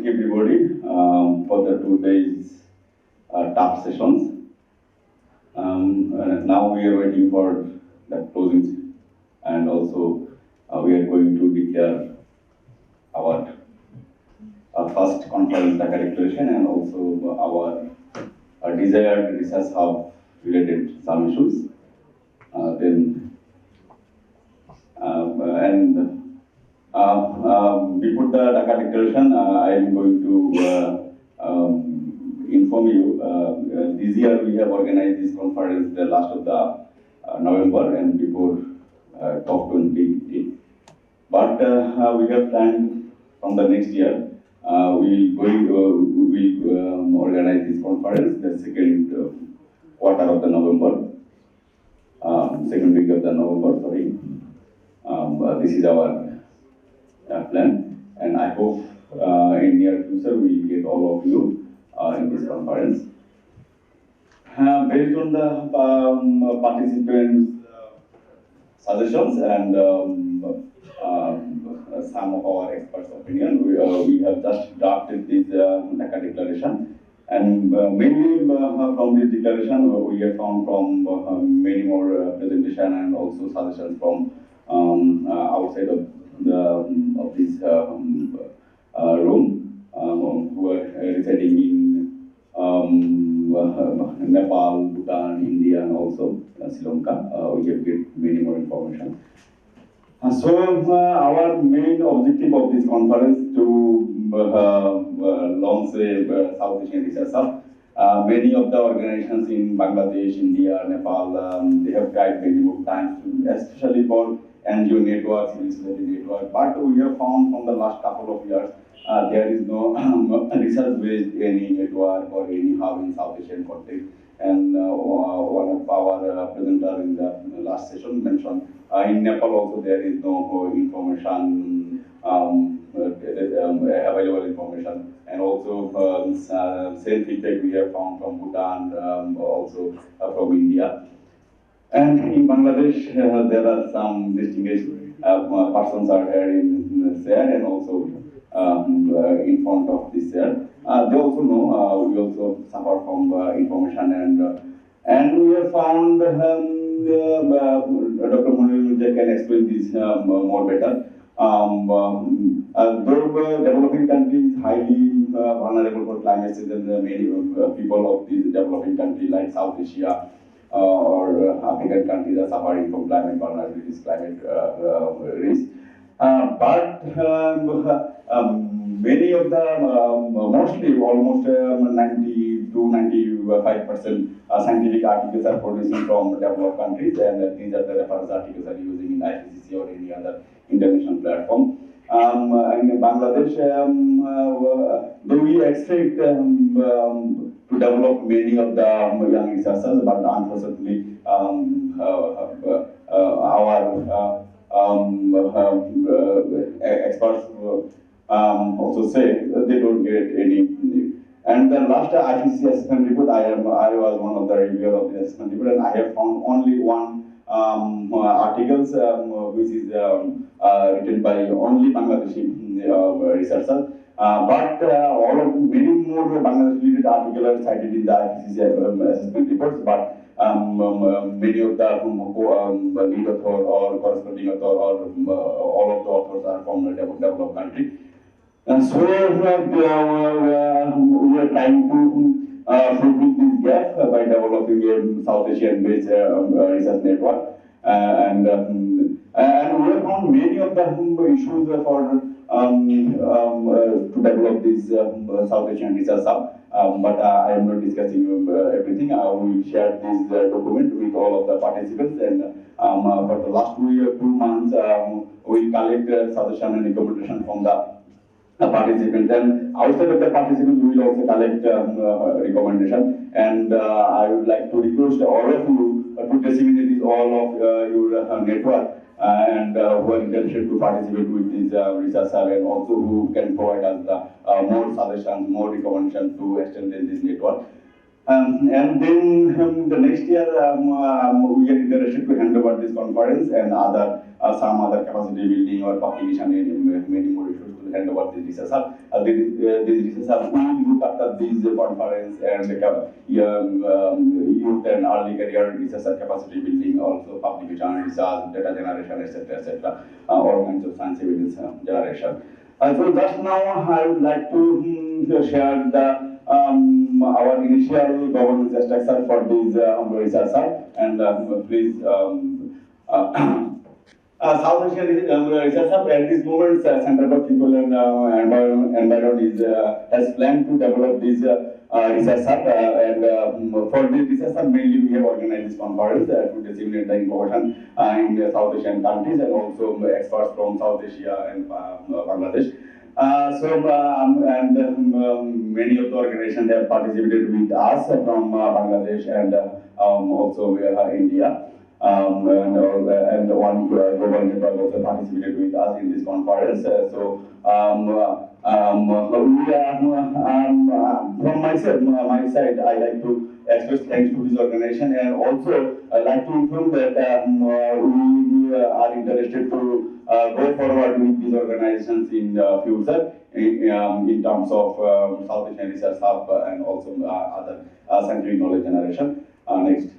everybody for the 2 days tough sessions. Now we are waiting for the closing, and also we are going to declare our first conference Dhaka Declaration, and also our desired research hub related some issues. Before the Dhaka Declaration, I am going to inform you. This year we have organized this conference the last of the November and before COP20. But we have planned from the next year. We will organize this conference the second quarter of the November, second week of the November. Sorry. This is our plan, and I hope in near future we will get all of you in this conference. Based on the participants' suggestions and some of our experts' opinion, we have just drafted this Dhaka Declaration. And mainly from this declaration, we have found from many more presentation and also suggestions from outside of this room, who are residing in Nepal, Bhutan, India, and also Sri Lanka. We have get many more information. So our main objective of this conference to launch a South Asian Research Hub. Many of the organizations in Bangladesh, India, Nepal, they have tried many more times, especially for NGO networks, civil society network. But we have found from the last couple of years, there is no research-based any network or any hub in South Asian context. And one of our presenters in the last session mentioned in Nepal also there is no information, available information, and also same feedback we have found from Bhutan, also from India. And in Bangladesh, there are some distinguished persons are here in there and also in front of this here. They also know we also suffer from information, and we have found Dr. Munir can explain this more better. Though developing countries highly vulnerable for climate change, and many people of these developing countries like South Asia or African countries are suffering from climate vulnerabilities, climate risk. But many of the, mostly almost 90 to 95% scientific articles are producing from developed countries, and these are the reference articles are using in IPCC or any other international platform. In Bangladesh, we expect to develop many of the young researchers, but unfortunately, our experts also say they don't get any. And the last IPCC assessment report, I was one of the reviewers of the assessment report, and I have found only one articles which is written by only Bangladeshi researchers. But all of many more Bangladesh-related articles are cited in the IPCC assessment reports. But many of the lead author or corresponding author or all of the authors are from a developed country. So we are trying to fulfill this gap by developing a South Asian-based research network, and we have found many of the issues for to develop this South Asian Research Hub. But I am not discussing everything. I will share this document with all of the participants, and for the last 2 months, we collect suggestion and recommendation from the participants, and outside of the participants, we will also collect recommendation. And I would like to request all of you to disseminate this all of your network, and who are interested to participate with this research hub, and also who can provide us the more suggestions, more recommendations to extend this network. And then the next year, we are interested to hand over this conference and some other capacity building or publication and many more issues to hand over this research hub. This research hub will look after these conference and youth and early career research capacity building, also publication, research, data generation, etc., all kinds of science evidence generation. So just now I would like to share the our initial governance structure for this research hub, and please. South Asian Research Hub at this moment, Center for People and Environment has planned to develop this research hub, and for this research hub mainly we have organized this conference to disseminate the information in South Asian countries and also experts from South Asia and Bangladesh. Many of the organizations have participated with us from Bangladesh and also India. And one global network also participated with us in this conference. From my side, I like to express thanks to this organization, and also I like to inform that we are interested to go forward with these organizations in the future in terms of South Asian Research Hub and also other scientific knowledge generation. Next.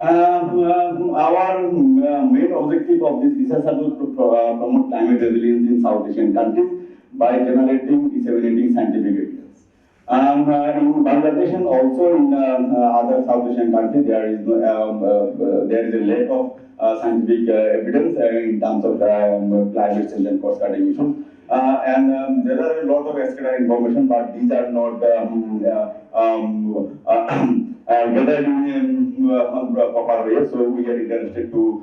Our main objective of this research is to promote climate resilience in South Asian countries by generating, disseminating scientific evidence. In Bangladesh and also in other South Asian countries, there is a lack of scientific evidence in terms of climate change and cost-cutting issues. There are a lot of extra information, but these are not gathered in a proper way. So we are interested to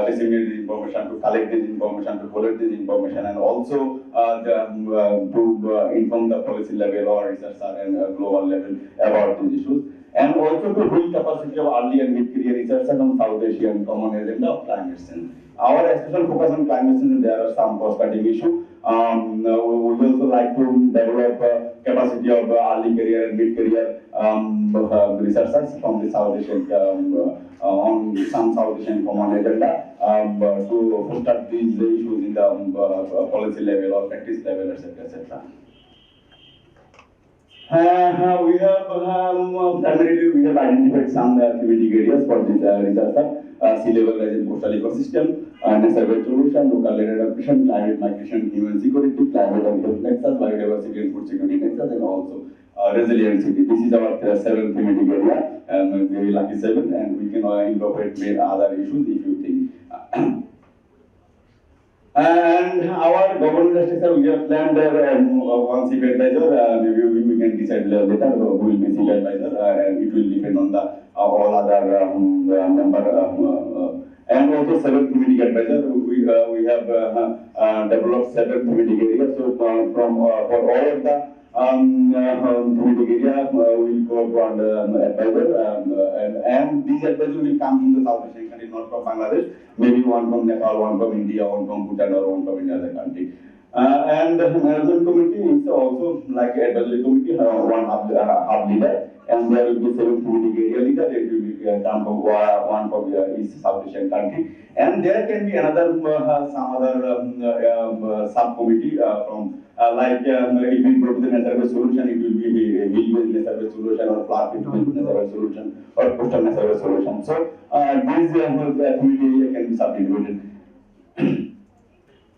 disseminate this information, to collect this information, to collect this information, and also to inform the policy level or researcher and global level about these issues, and also to build capacity of early and mid-career researchers on South Asian common agenda of climate change. Our special focus on climate change, there are some cost-cutting issues. We also like to develop capacity of early career and mid-career researchers from the South Asian on some South Asian common agenda to foster these issues in the policy level or practice level, etc., etc. We have primarily we have identified some thematic areas for this research. Sea level rise in coastal ecosystem, nature-based solution, local land adaptation, climate migration, human security, climate and health nexus, biodiversity and food security nexus, and also resilient city. This is our seventh thematic area, very lucky seven, and we can incorporate other issues if you think. And our governance structure, we have planned one chief advisor. Maybe we can decide later who will be chief advisor, and it will depend on the all other member. And also seven community advisor. We have developed seven community areas. So from for all of the community area, we will go to an advisor, and these advisors will come from the South Asian country, not from Bangladesh. Maybe one from Nepal, one from India, one from Bhutan, or one from any other country. And the management committee is also like advisory committee, one hub leader, and there will be seven community area leader. It will be come from one from East South Asian country, and there can be another some other subcommittee from like if we go to the nature-based solution, it will be hill-based nature-based solution, or flat-based nature-based solution, or coastal nature-based solution. So these committee can be subdivided.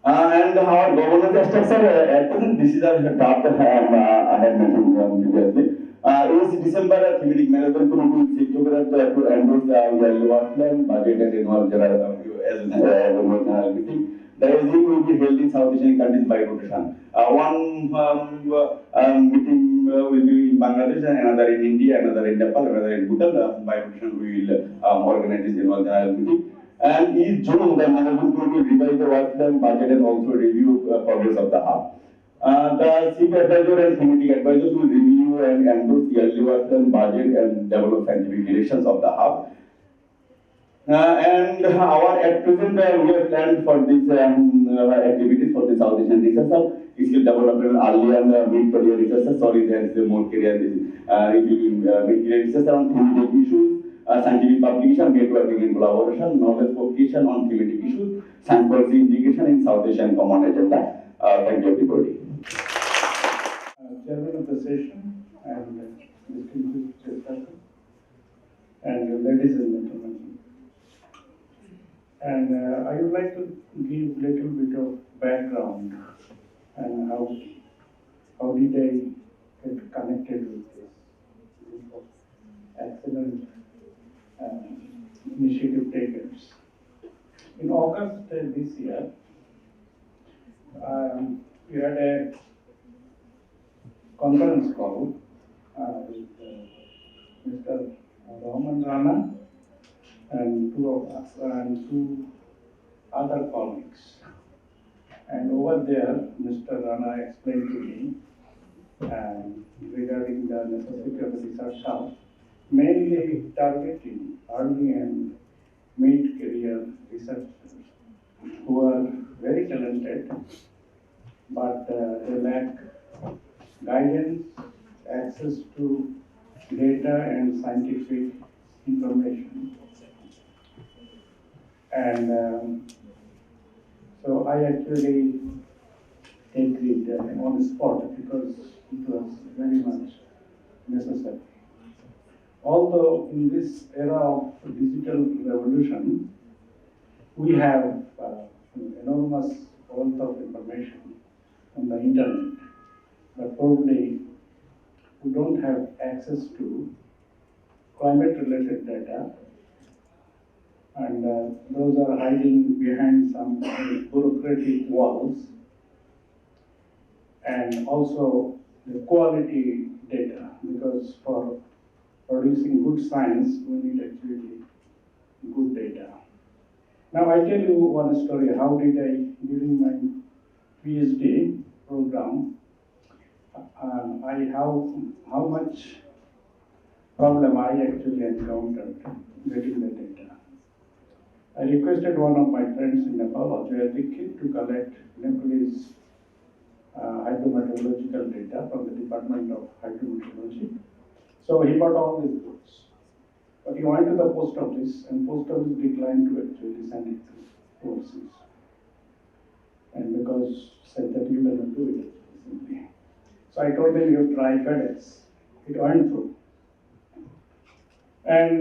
And our governance structure, at present, this is a draft I had mentioned previously. Is December thematic management committee will sit together to endorse the work plan, budget, and annual general meeting. The AGM will be held in South Asian countries by rotation. One meeting will be in Bangladesh, and another in India, another in Nepal, another in Bhutan. By rotation, we will organize this annual general meeting. And in June, the management committee will revise the work plan, budget, and also review progress of the hub. The chief advisor and thematic advisors will review and endorse the yearly work plan, budget, and develop scientific directions of the hub. And our at present we have planned for these activities for the South Asian Research Hub. It will develop an early and mid-career research. Sorry, there is more career. It will be mid-career research on thematic issues, scientific publication, networking and collaboration, knowledge propagation on thematic issues, science policy integration in South Asian Common Agenda. Thank you, everybody. Chairman of the session and distinguished chairperson and ladies and gentlemen. And I would like to give little bit of background and how did I get connected with this group of excellent initiative takers. In August this year, we had a conference call with Mr. Rahman Rana and two of us and two other colleagues. And over there, Mr. Rana explained to me regarding the necessity of the research hub, mainly targeting early and mid-career researchers who are very talented, but they lack guidance, access to data and scientific information. And so I actually agreed on the spot because it was very much necessary. Although in this era of digital revolution, we have enormous wealth of information on the internet, but probably we don't have access to climate-related data, and those are hiding behind some bureaucratic walls, and also the quality data, because for producing good science, we need actually good data. Now I tell you one story, how did I, during my PhD program, how much problem I actually encountered getting the data. I requested one of my friends in Nepal, Ajay Dikit, to collect Nepalese hydrometeorological data from the Department of Hydrometeorology. So he bought all these books. But he went to the post office, and post office declined to actually send it overseas. And because said that you cannot do it simply. So I told him, you try FedEx. It went through. And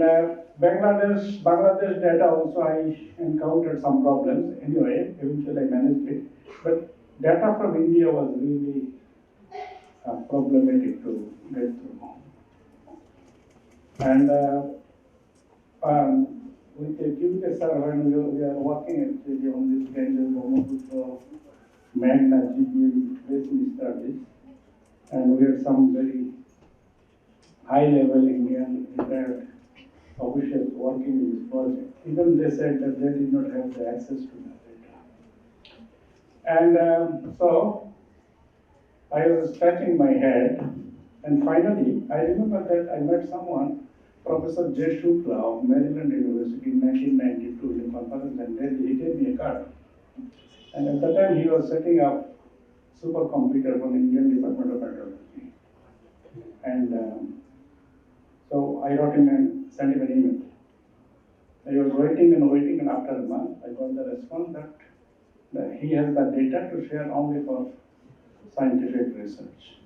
Bangladesh data also I encountered some problems. Anyway, eventually I managed it. But data from India was really problematic to get through. And with the QK sir, when we are working actually on this kind of Brahmaputra Magna GPM basin studies, and we had some very high-level Indian retired officials working in this project. Even they said that they did not have the access to that data. And so I was scratching my head, and finally I remember that I met someone, Professor J. Shukla of Maryland University in 1992 in a conference in Delhi. He gave me a card. And at the time he was setting up supercomputer from Indian Department of Hydrology. And so I wrote him and sent him an email. I was waiting, and after a month I got the response that he has the data to share only for scientific research.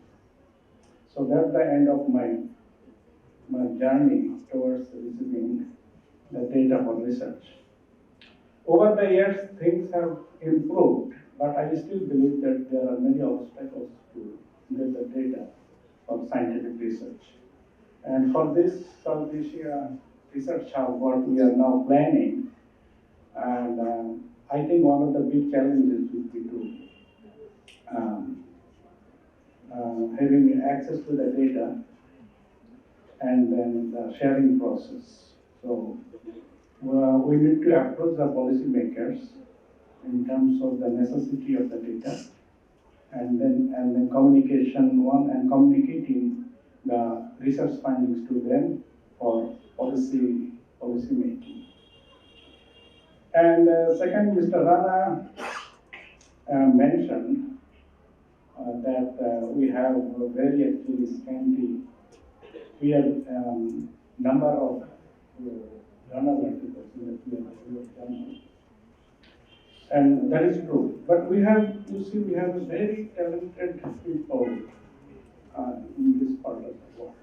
So that's the end of my journey towards receiving the data for research. Over the years, things have improved, but I still believe that there are many obstacles to get the data for scientific research. And for this South Asia Research Hub, what we are now planning, and I think one of the big challenges would be to having access to the data and then the sharing process. So we need to approach the policymakers in terms of the necessity of the data, and then communication and communicating the research findings to them for policy making. And second, Mr. Rana mentioned that we have a very actually scanty number of journal articles in the peer-reviewed journal. And that is true. But we have, you see, we have a very talented people in this part of the world.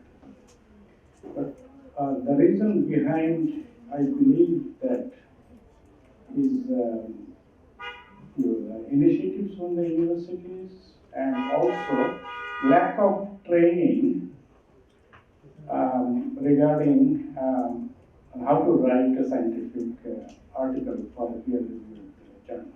But the reason behind, I believe, that is initiatives from the universities and also lack of training regarding how to write a scientific article for a peer-reviewed journal.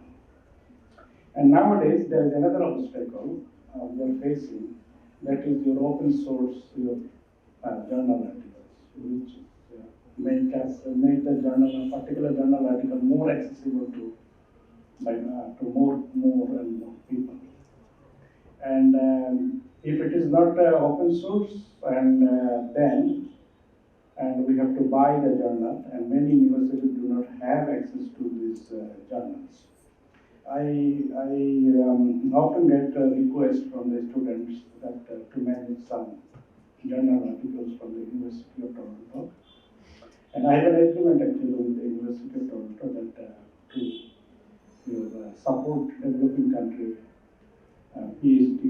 And nowadays, there is another obstacle we are facing, that is your open source journal articles, which make the journal, a particular journal article, more accessible to more and more people. And if it is not open source, and we have to buy the journal, and many universities do not have access to these journals. I often get requests from the students that to manage some journal articles from the University of Toronto, and I have an agreement actually with the University of Toronto that to support developing country PhD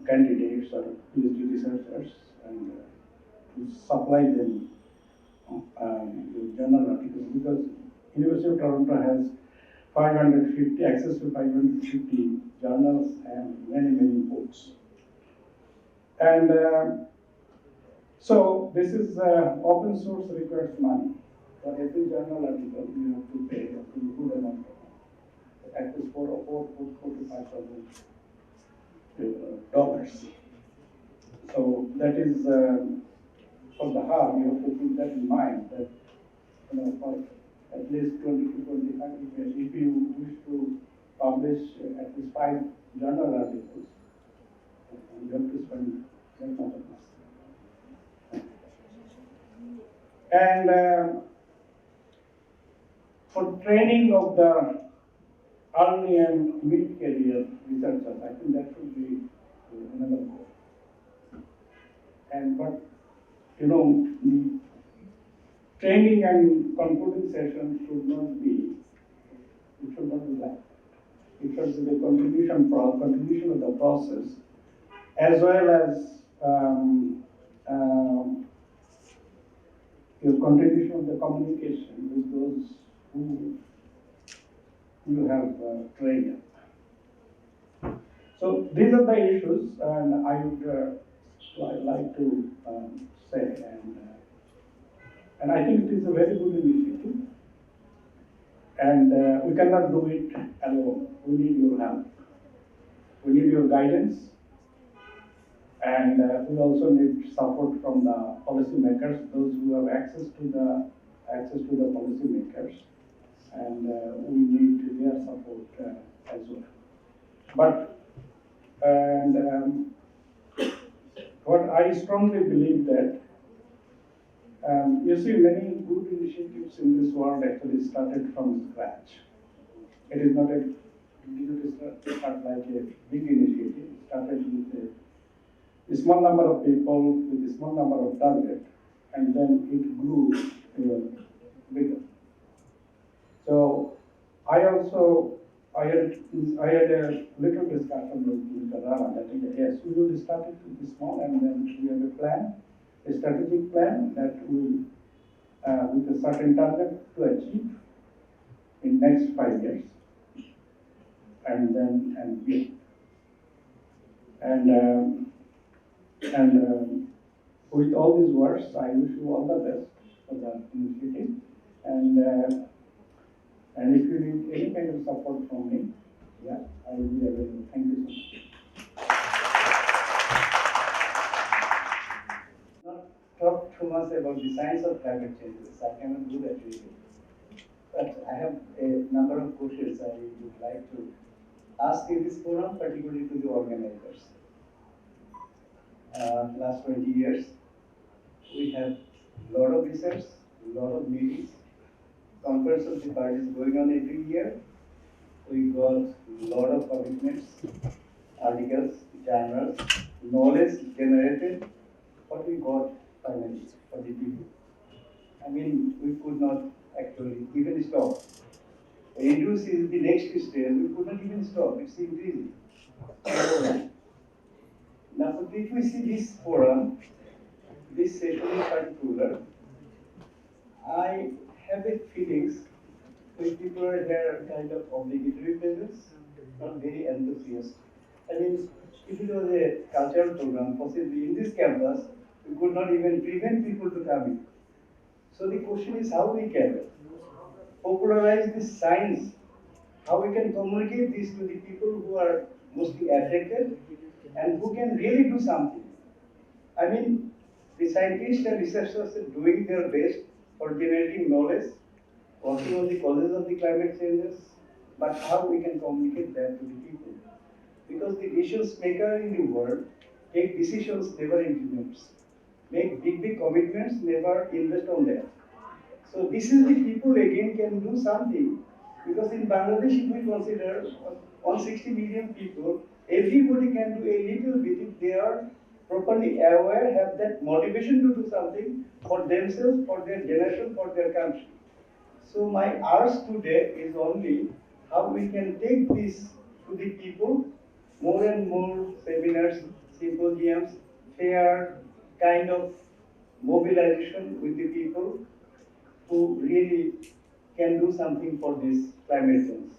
candidates or PhD researchers, and to supply them the journal articles, because University of Toronto has 550 access to 550 journals and many books. And so this is open source requires money. For every journal article, you have to pay a good amount of money, at least $4,000 to $5,000. So that is for the harm. You have to keep that in mind. That for at least 20 to 25, if you wish to publish at least 5 journal articles, you have to spend that much of money. And for training of the early and mid-career researchers, I think that should be another goal. But the training and concluding session should not be like that. It should be the continuation of the process, as well as your continuation of the communication with those who you have trained up. So these are the issues, and I would like to say, and I think it is a very good initiative, and we cannot do it alone. We need your help. We need your guidance, and we also need support from the policymakers, those who have access to the policymakers, and we need their support as well. But what I strongly believe that you see, many good initiatives in this world actually started from scratch. It is not it didn't start like a big initiative. It started with a small number of people with a small number of targets, and then it grew bigger. So I had a little discussion with Mr. Rama that yes, we will start it with small, and then we have a plan, a strategic plan that will with a certain target to achieve in next 5 years, and build. And with all these words, I wish you all the best for the initiative. And if you need any kind of support from me, yeah, I will be available. Thank you so much. Not talk too much about the science of climate change. I cannot do that really. But I have a number of questions I would like to ask in this forum, particularly to the organizers. Last 20 years, we have a lot of research, a lot of meetings, conference of the parties going on every year. We got a lot of commitments, articles, journals, knowledge generated. What we got finally for the people? I mean, we could not actually even stop. Reduce is the next stage, we could not even stop, it's increasing. So, now, if we see this forum, this session in particular, I have a feelings when people are here kind of obligatory presence, not very enthusiastic. I mean, if it was a cultural program, possibly in this campus, we could not even prevent people to come in. So the question is how we can popularize this science, how we can communicate this to the people who are mostly affected and who can really do something. I mean, the scientists and researchers are doing their best for generating knowledge, working on the causes of the climate changes, but how we can communicate that to the people. Because the decisions maker in the world take decisions never implements, make big commitments, never invest on that. So this is the people again can do something because in Bangladesh if we consider 160 million people, everybody can do a little bit if they are properly aware, have that motivation to do something for themselves, for their generation, for their country. So my ask today is only how we can take this to the people, more and more seminars, symposiums, fair kind of mobilization with the people who really can do something for this climate change.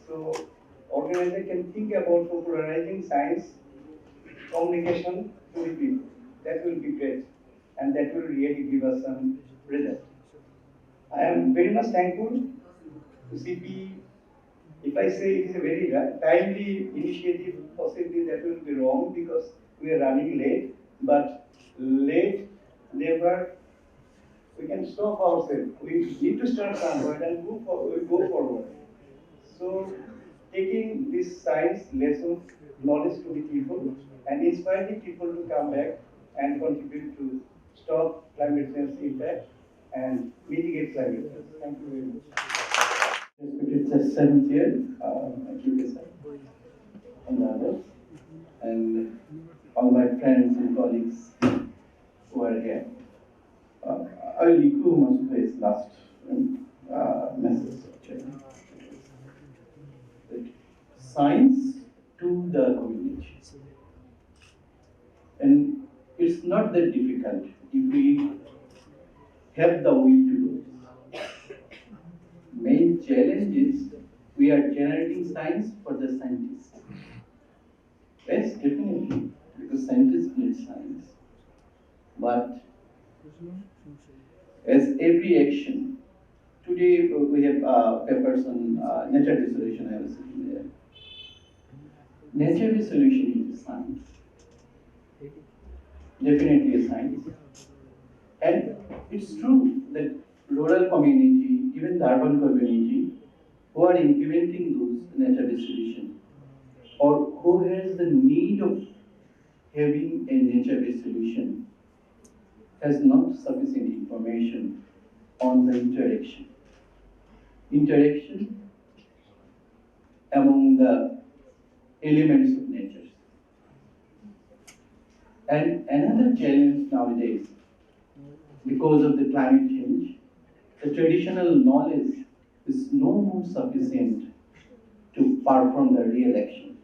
So organizer can think about popularizing science communication to the people. That will be great and that will really give us some result. I am very much thankful to CP. If I say it is a very timely initiative, possibly that will be wrong because we are running late, but late never we can stop ourselves. We need to start somewhere and go forward. So, taking this science lesson, knowledge to the people, and inspire the people to come back and contribute to stop climate change impact and mitigate climate change. Thank you very much. It's the seventh year at UKSI and the others, and all my friends and colleagues who are here. I will echo Masud's last message actually. That science to the community. And it's not that difficult if we have the will to do it. Main challenge is we are generating science for the scientists. Yes, definitely, because scientists need science. But as every action, today we have papers on nature dissolution. I was sitting there. Nature dissolution is science. Definitely a science. And it's true that rural community, even the urban community, who are implementing those nature dissolution, or who has the need of having a nature-based solution, has not sufficient information on the interaction among the elements of nature. And another challenge nowadays, because of the climate change, the traditional knowledge is no more sufficient to perform the real action.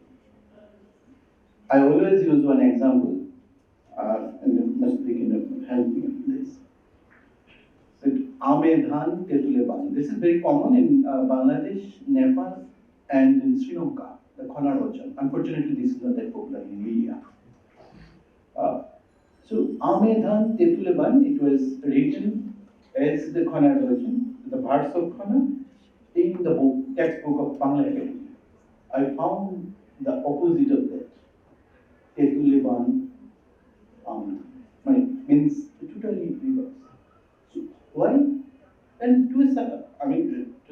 I always use one example, and must be can help me in this. Amedhan Tetuleban. This is very common in Bangladesh, Nepal, and in Sri Lanka, the Khonar region. Unfortunately, this is not that popular in India. So Amedhan Tetuleban, it was written as the Khonar region, the parts of Khonar, in the book, textbook of Bangla Academy. I found the opposite of that. Tetuleban means totally reverse. So why? And to a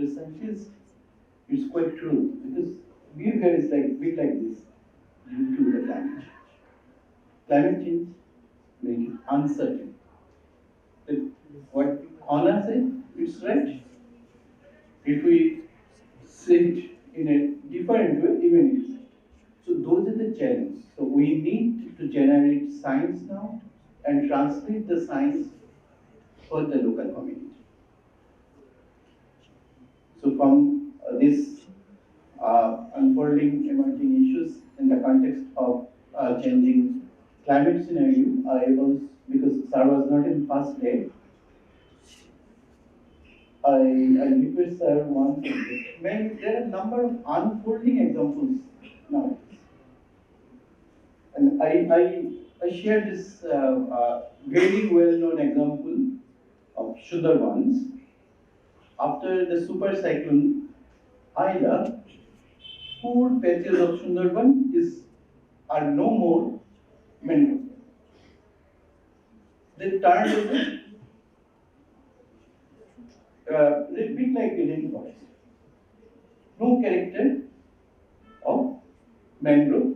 scientist, it's quite true because behavior is like bit like this due to the climate change. Climate change makes it uncertain. What Anna said, it's right. If we say it in a different way, even it is. So those are the challenges. So we need to generate science now and translate the science for the local community. So from this unfolding emerging issues in the context of changing climate scenario, I was, because sir was not in first day, I request sir once again. There are a number of unfolding examples now. And I shared this very well-known example of Sundarbans. After the super cyclone Aida, 4 patches of Sundarban are no more mangrove. They turned into a bit like a rainforest. No character of mangrove.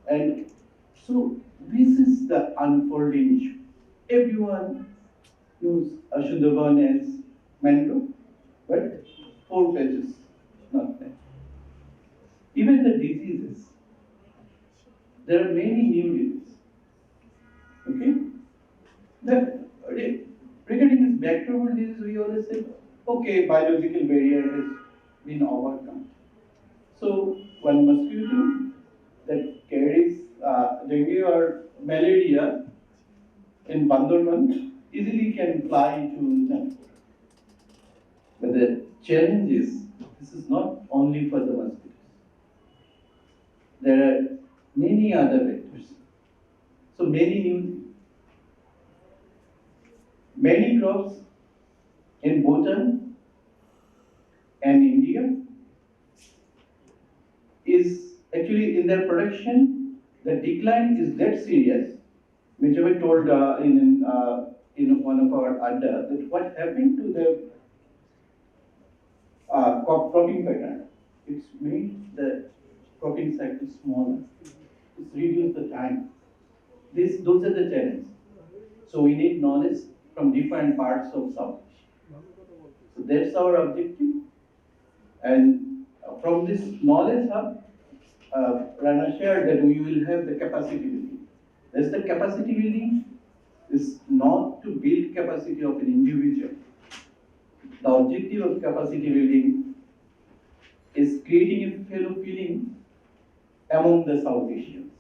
And so this is the unfolding issue. Everyone knows Sundarban as mangrove, but 4 patches not there. Even the diseases, there are many new diseases. Okay? Regarding this bacterial disease, we always say, okay, biological barrier has been overcome. So one mosquito that carries dengue or malaria in Bandarban easily can fly to them. But the challenge is, this is not only for the mosquitoes. There are many other vectors. So many crops in Bhutan and India is actually in their production, the decline is that serious, which I told in one of our adda, that what happened to the cropping pattern. It's made the cropping cycle smaller. It's reduced the time. Those are the challenges. So we need knowledge from different parts of South Asia. So that's our objective. And from this knowledge hub, Rana shared that we will have the capacity building. That's the capacity building is not to build capacity of an individual. The objective of capacity building is creating a fellow feeling among the South Asians.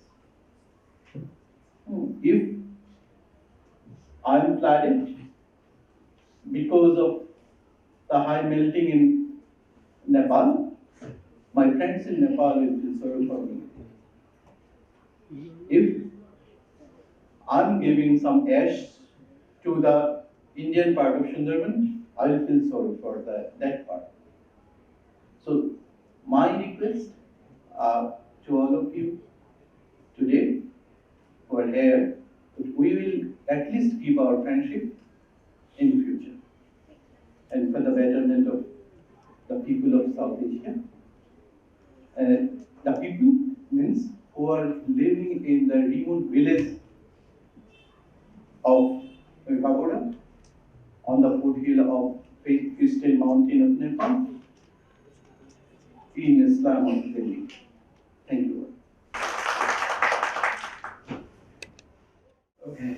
If I'm flooded because of the high melting in Nepal, my friends in Nepal will feel sorry for me. If I'm giving some ash to the Indian part of Sundarban, I will feel sorry for that part. So my request to all of you today who are here, that we will at least keep our friendship in future and for the betterment of the people of South Asia. And the people means who are living in the remote village of Pagoda on the foothill of Crystal Mountain of Nepal in Islam of Delhi. Thank you. Okay,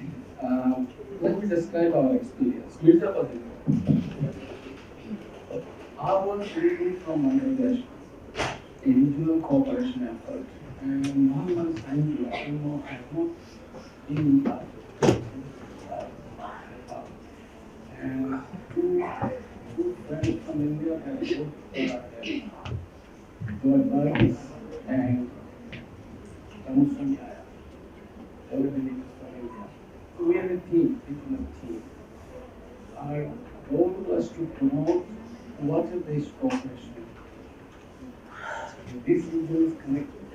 let me describe our experience. I was reading from undergraduate, a regional cooperation effort, and 1 month time, I have not been in and two friends from India have booked George and Tamusanyaya. Everybody is from India. So we are a team, different team. Our goal was to promote water based cooperation. This region is connected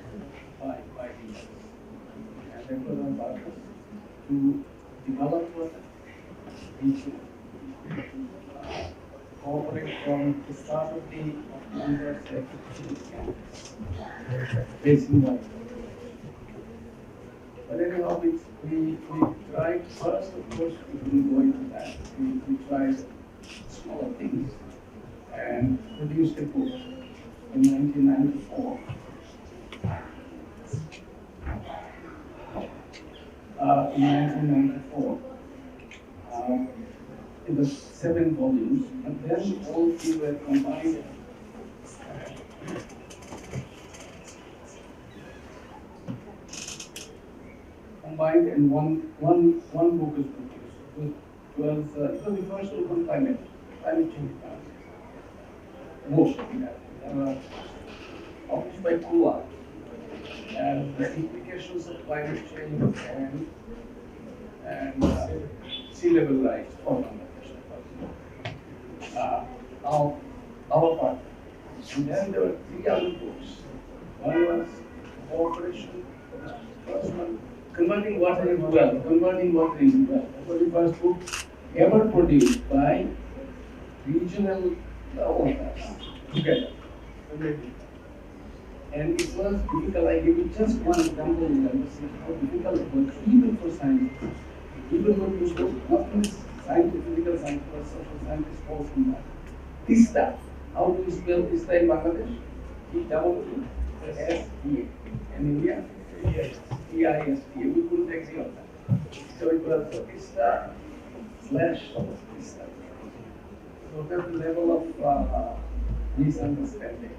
by regions. And therefore our purpose to develop water, region, cooperate from the start of the university basin water. But anyhow, we tried first, of course, we couldn't go into that. We tried smaller things and produced a book in 1994. In 1994, in the 7 volumes, and then all three were combined and one book is produced. It was the first book on climate change. Most of them published by Kua, and the implications of climate change and sea level rise for Bangladesh. Our part. And then there were 3 other books. One was cooperation. First one, converting water into wealth. That was the first book ever produced by regional authors together. And it was difficult. I give you just one example in understanding how difficult it was, even for scientists, even for people, not only physical scientists, but social scientists also in that. This stuff, how do you spell this in Bangladesh? T-E-S-E. In India, T-I-S-T. We couldn't execute that. So it was Ista slash Ista. So that's the level of misunderstanding.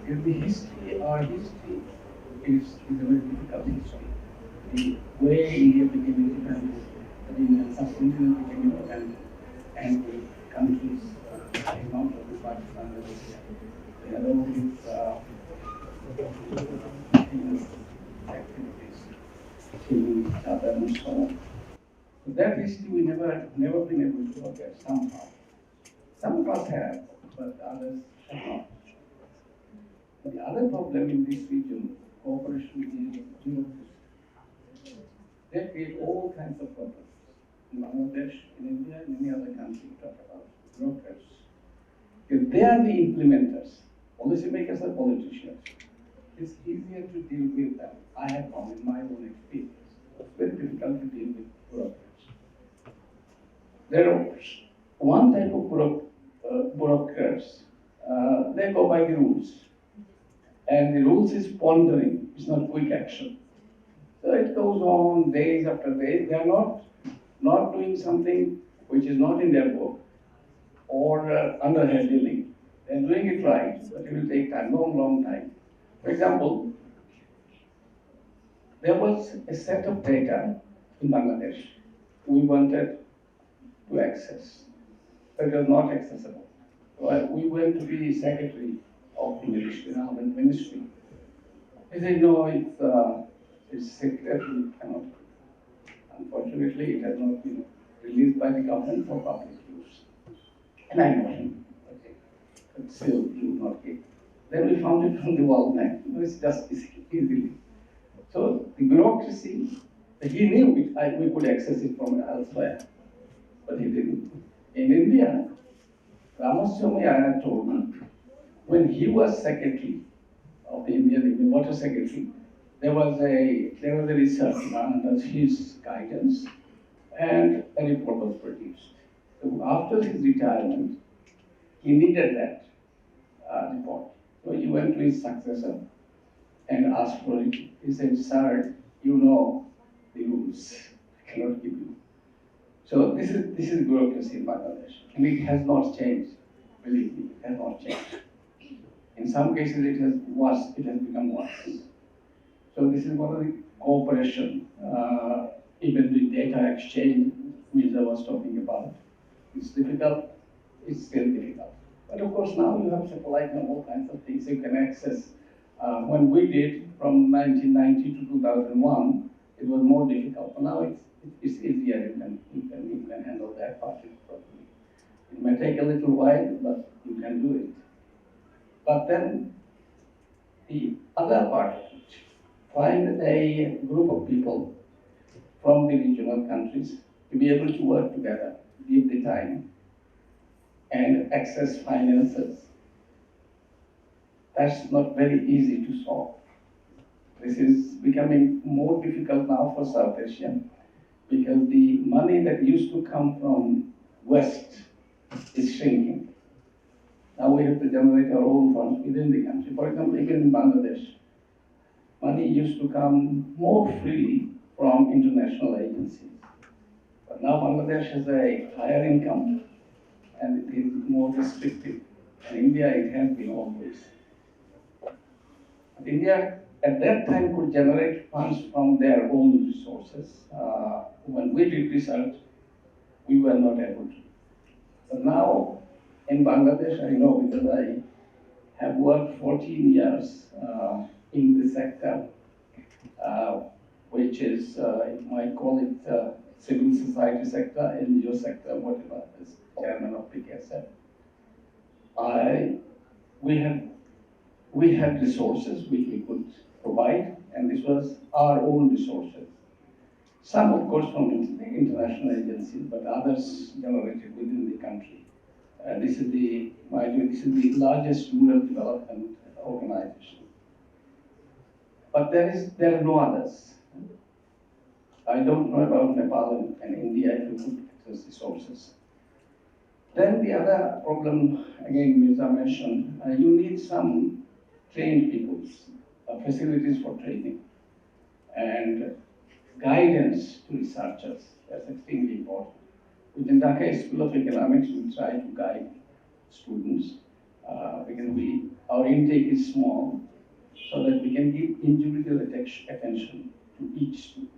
In the history, our history is a very difficult history. The way India became independent, the subcontinent became independent, and the countries came out of the Pakistan, they had all these activities, killing each other and so on. So that history we never been able to forget somehow. Some of us have, but others have not. The other problem in this region, cooperation is bureaucracy. They create all kinds of problems. In Bangladesh, in India, in any other country you talk about bureaucrats. If they are the implementers, policymakers are politicians, it's easier to deal with them. I have found in my own experience. It's very difficult to deal with bureaucrats. There are one type of bureaucrats, they go by the rules. And the rules is pondering, it's not quick action. So it goes on days after days. They are not doing something which is not in their book or underhandling. They're doing it right, but it will take time, long time. For example, there was a set of data in Bangladesh we wanted to access, but it was not accessible. So we went to the secretary of the Ministry, Environment Ministry. He said, no, it's secret, we cannot. Unfortunately, it has not been released by the government for public use. And I know him, okay, but still, he would not give. Then we found it from the World Bank. It's just easily. So the bureaucracy, he knew we could access it from elsewhere, but he didn't. In India, Ramaswamy Iyer told me, when he was secretary of the Indian Water Secretary, there was a research under his guidance, and a report was produced. So after his retirement, he needed that report. So he went to his successor and asked for it. He said, sir, you know the rules. I cannot give you. So this is bureaucracy in Bangladesh, and it has not changed. Believe me, it has not changed. In some cases, it has become worse. So this is one of the cooperation, even the data exchange, which I was talking about. It's difficult, it's still difficult. But of course, now you have satellite and all kinds of things you can access. When we did from 1990 to 2001, it was more difficult. But now it's easier. You can handle that part properly. It may take a little while, but you can do it. But then the other part, find a group of people from the regional countries to be able to work together, give the time, and access finances. That's not very easy to solve. This is becoming more difficult now for South Asia because the money that used to come from West is shrinking. Now we have to generate our own funds within the country. For example, even in Bangladesh, money used to come more freely from international agencies. But now Bangladesh has a higher income and it is more restrictive. In India, it has been always. But India at that time could generate funds from their own resources. When we did research, we were not able to. But now in Bangladesh, I know because I have worked 14 years in the sector, which is, you might call it civil society sector, NGO sector, whatever, as chairman of PKSF. We had resources which we could provide, and this was our own resources. Some, of course, from international agencies, but others generated within the country. This is the largest rural development organization. But there are no others. I don't know about Nepal and India if you could access resources. Then the other problem, again, Mirza mentioned, you need some trained people, facilities for training, and guidance to researchers. That's extremely important. Within Dhaka School of Economics, we try to guide students because our intake is small, so that we can give individual attention to each student.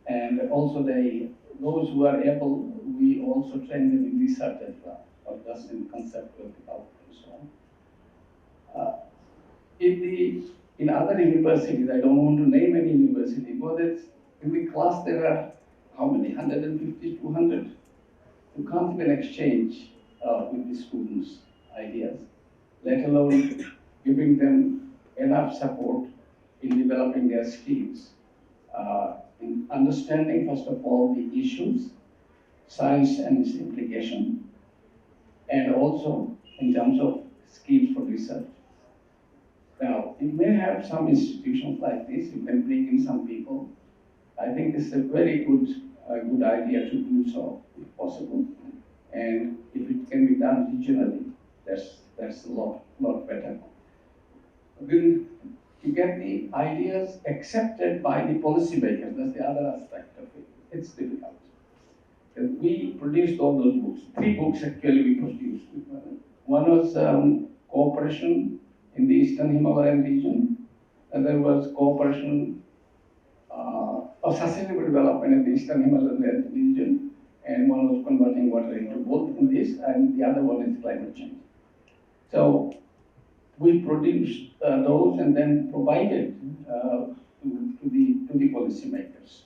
And also those who are able, we also train them in research as well, or just in conceptual development and so on. In other universities, I don't want to name any university, but in the class there are how many, 150, 200? You can't even exchange with the students' ideas, let alone giving them enough support in developing their skills, in understanding, first of all, the issues, science and its implication, and also in terms of skills for research. Now, it may have some institutions like this, you can bring in some people. I think it's a very good idea to do so, if possible. And if it can be done regionally, that's a lot better. Then to get the ideas accepted by the policymakers, that's the other aspect of it. It's difficult. And we produced all those books. 3 books actually we produced. One was Cooperation in the Eastern Himalayan region, and there was Cooperation of Sustainable Development in the Eastern Himalayan region, and one was Converting Water into Both in this, and the other one is Climate Change. So we produced those and then provided to the policymakers.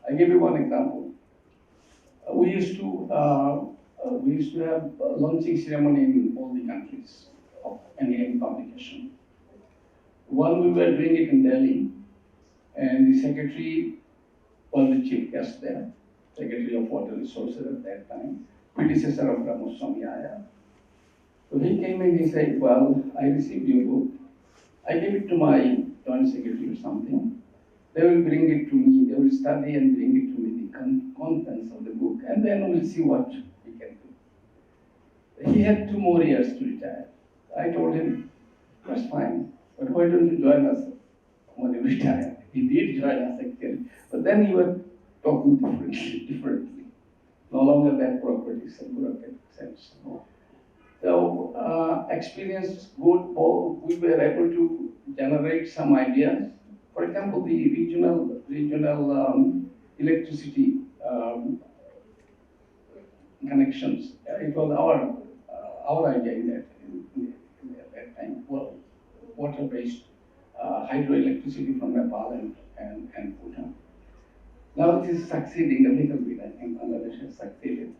I give you one example. We used to have a launching ceremony in all the countries of any publication. One, we were doing it in Delhi, and the secretary was the chief guest there, Secretary of Water Resources at that time, predecessor of Ramaswamy Iyer. So he came in, he said, well, I received your book. I gave it to my joint secretary or something. They will bring it to me. They will study and bring it to me, the contents of the book, and then we'll see what we can do. He had 2 more years to retire. I told him, that's fine, but why don't you join us when you retire? He did join us actually, but then he was talking differently. No longer that bureaucratic sense. So experience good, we were able to generate some ideas. For example, the regional electricity connections. It was our idea in that time. Well, water-based hydroelectricity from Nepal and Bhutan. Now it is succeeding a little bit. I think Bangladesh has succeeded.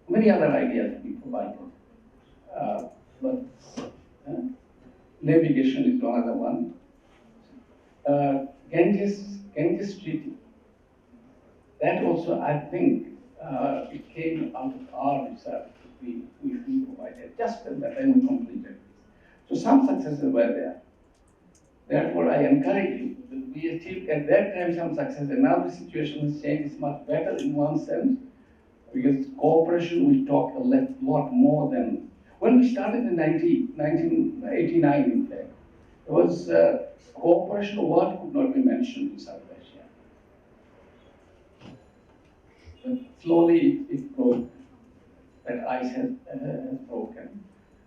Many other ideas we provided, but navigation is another one. Ganges Treaty. That also, I think, it came out of our research. We provided just at that time we completed. So some successes were there. Therefore, I encourage you. We achieved at that time some success, and now the situation has changed. It's much better in one sense. Because cooperation, we talk a lot more than when we started in 1989. In fact, there was cooperation word could not be mentioned in South Asia. But slowly it broke. That ice has broken.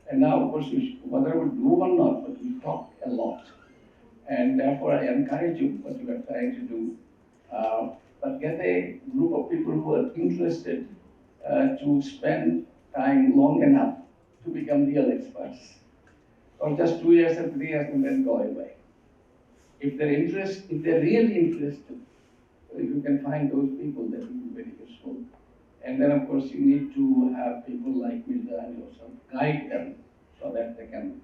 And now, of course, whether we do or not, but we talk a lot. And therefore, I encourage you what you are trying to do. But get a group of people who are interested to spend time long enough to become real experts, or just 2 years or 3 years and then go away. If they're really interested, if you can find those people, that will be very useful. And then, of course, you need to have people like Mirza and yourself guide them so that they can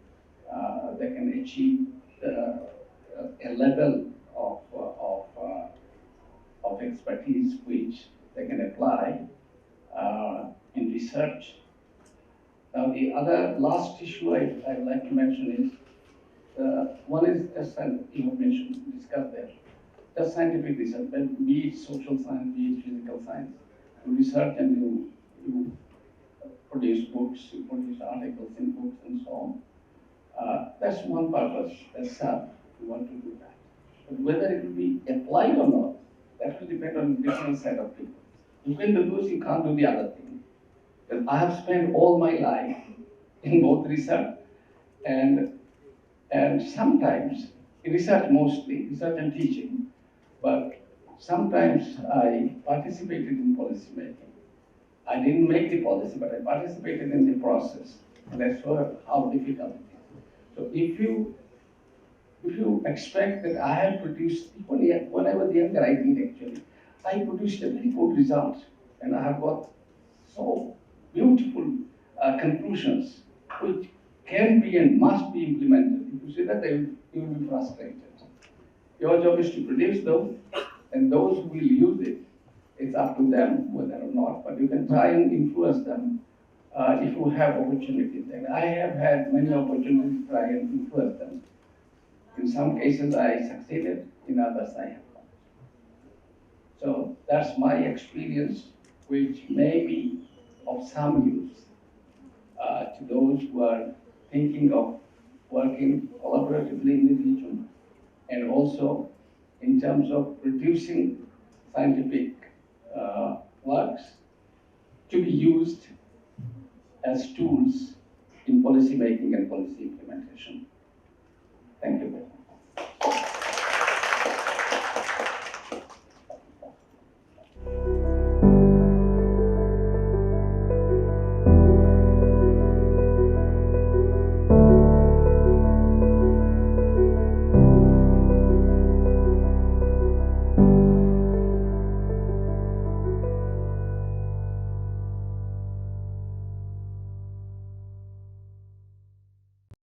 achieve a level of expertise which they can apply in research. Now, the other last issue I'd like to mention is one is just you have mentioned, discussed there, just scientific research, but be it social science, be it physical science. You research and you produce books, you produce articles in books and so on. That's one purpose. That's you want to do that. But whether it will be applied or not, that will depend on a different set of people. You can do this, you can't do the other thing. Because I have spent all my life in both research and sometimes, research mostly, research and teaching, but sometimes I participated in policy making. I didn't make the policy, but I participated in the process, and I saw how difficult it is. So if you expect that I have produced, when I was younger, I did actually, I produced a very good result, and I have got so beautiful conclusions, which can be and must be implemented. If you say that, you will be frustrated. Your job is to produce those, and those who will use it, it's up to them whether or not, but you can try and influence them if you have opportunities. And I have had many opportunities to try and influence them. In some cases I succeeded, in others I have not. So that's my experience, which may be of some use to those who are thinking of working collaboratively in the region, and also in terms of producing scientific works to be used as tools in policy making and policy implementation. Thank you.